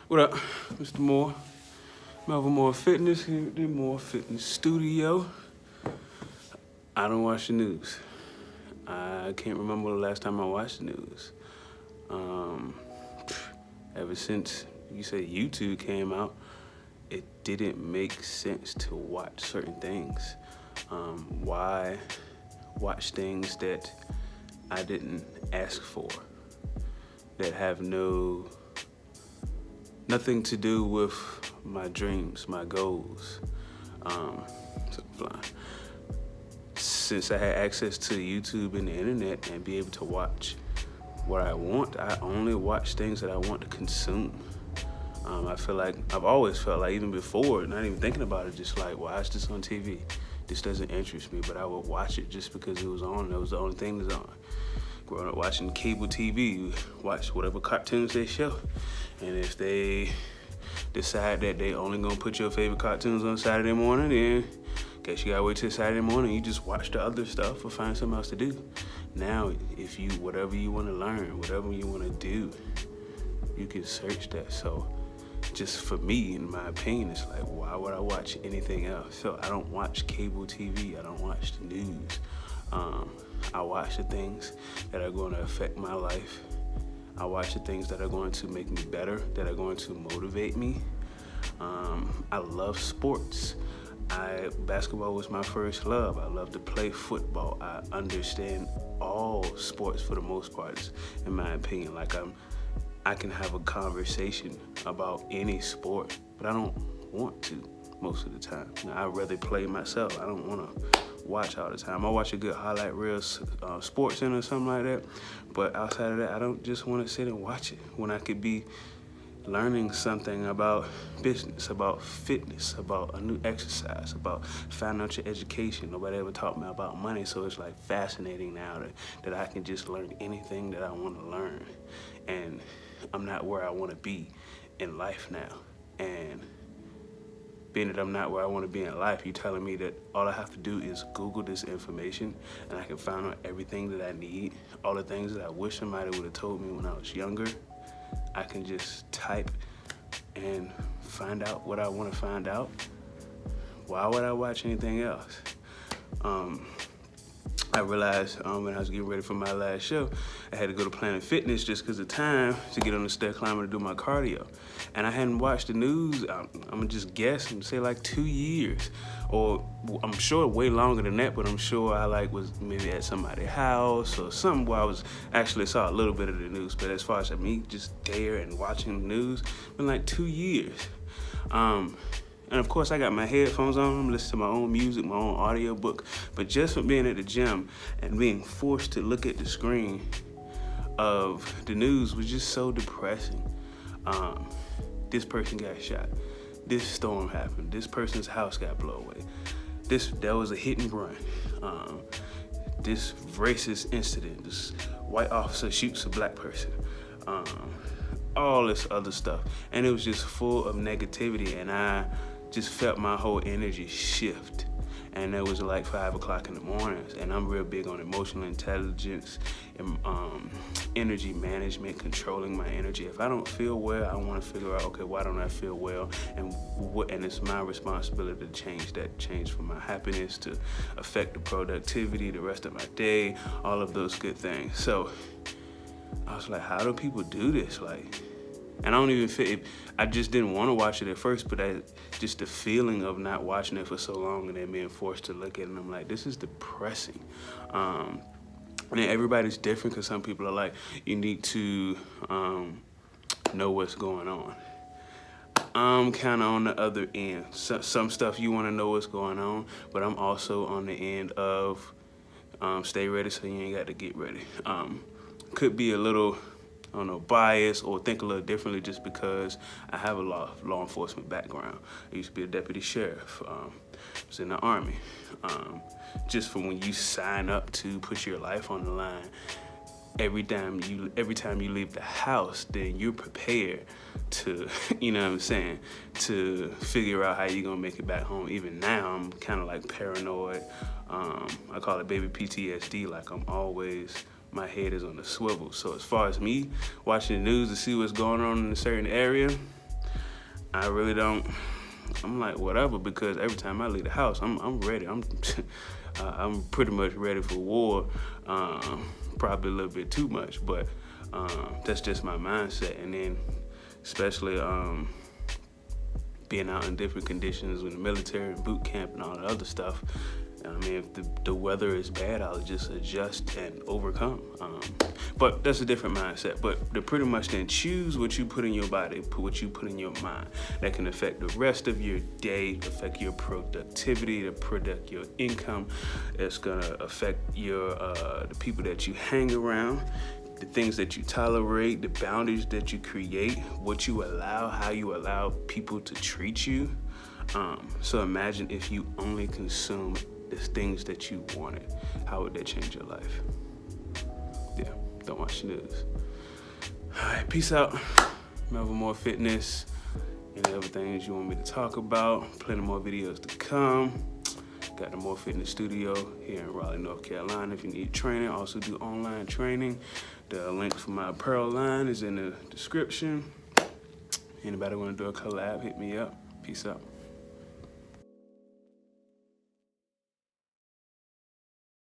What up, Mr. Moore? Melvin Moore Fitness here at the Moore Fitness Studio. I don't watch the news. I can't remember the last time I watched the news. Ever since you say YouTube came out, it didn't make sense to watch certain things. Why watch things that I didn't ask for, that have nothing to do with my dreams, my goals? Since I had access to YouTube and the internet and be able to watch what I want, I only watch things that I want to consume. I've always felt like, even before, not even thinking about it, just like, watch this on TV. This doesn't interest me, but I would watch it just because it was on. That was the only thing that's on. Growing up watching cable TV, watch whatever cartoons they show. And if they decide that they only gonna put your favorite cartoons on Saturday morning, then guess you gotta wait till Saturday morning. You just watch the other stuff or find something else to do. Now, if you, whatever you wanna learn, whatever you wanna do, you can search that. So just for me, in my opinion, it's like, why would I watch anything else? So I don't watch cable TV, I don't watch the news. I watch the things that are going to affect my life. I watch the things that are going to make me better, that are going to motivate me. I love sports. Basketball was my first love. I love to play football. I understand all sports for the most part, in my opinion. I can have a conversation about any sport, but I don't want to most of the time. I'd rather play myself. I don't want to watch all the time. I watch a good highlight reel, Sports Center or something like that, but outside of that, I don't just want to sit and watch it when I could be learning something about business, about fitness, about a new exercise, about financial education. Nobody ever taught me about money, so it's like fascinating now that I can just learn anything that I want to learn. And I'm not where I want to be in life now. And being that I'm not where I want to be in life, you telling me that all I have to do is Google this information and I can find out everything that I need, all the things that I wish somebody would have told me when I was younger. I can just type and find out what I want to find out. Why would I watch anything else? I realized when I was getting ready for my last show, I had to go to Planet Fitness just because of time to get on the stair climber to do my cardio. And I hadn't watched the news, I'm gonna just guess and say like 2 years. Or I'm sure way longer than that, but I'm sure I was maybe at somebody's house or something where I actually saw a little bit of the news. But as far as me just there and watching the news, it's been like 2 years. And of course, I got my headphones on, I'm listening to my own music, my own audio book. But just from being at the gym and being forced to look at the screen of the news was just so depressing. This person got shot. This storm happened. This person's house got blown away. There was a hit and run. This racist incident. This white officer shoots a black person. All this other stuff. And it was just full of negativity, and I just felt my whole energy shift. And it was like 5 o'clock in the morning, and I'm real big on emotional intelligence and energy management, controlling my energy. If I don't feel well, I want to figure out, okay, why don't I feel well, and it's my responsibility to change from my happiness to affect the productivity, the rest of my day, all of those good things. So I was like, how do people do this? And I don't even feel, I just didn't want to watch it at first, but just the feeling of not watching it for so long and then being forced to look at it, and I'm like, this is depressing. And then everybody's different, because some people are like, you need to know what's going on. I'm kind of on the other end. Some stuff you want to know what's going on, but I'm also on the end of stay ready so you ain't got to get ready. Could be a little, I don't know, bias or think a little differently just because I have a law enforcement background. I used to be a deputy sheriff. I was in the Army. Just from when you sign up to put your life on the line, every time you leave the house, then you're prepared to, you know what I'm saying, to figure out how you're gonna make it back home. Even now, I'm kind of like paranoid. I call it baby PTSD. Like I'm always, my head is on the swivel. So as far as me watching the news to see what's going on in a certain area, I really don't. I'm like, whatever, because every time I leave the house, I'm ready. I'm pretty much ready for war. Probably a little bit too much, but that's just my mindset. And then, especially being out in different conditions with the military and boot camp and all the other stuff. I mean, if the weather is bad, I'll just adjust and overcome. But that's a different mindset. But to pretty much then choose what you put in your body, what you put in your mind. That can affect the rest of your day, affect your productivity, to protect your income. It's gonna affect your the people that you hang around, the things that you tolerate, the boundaries that you create, what you allow, how you allow people to treat you. So imagine if you only consume the things that you wanted. How would that change your life? Yeah, don't watch the news. All right, peace out. Melvin Moore Fitness. Any other things you want me to talk about? Plenty more videos to come. Got the More Fitness Studio here in Raleigh, North Carolina. If you need training, also do online training. The link for my apparel line is in the description. Anybody want to do a collab, hit me up. Peace out.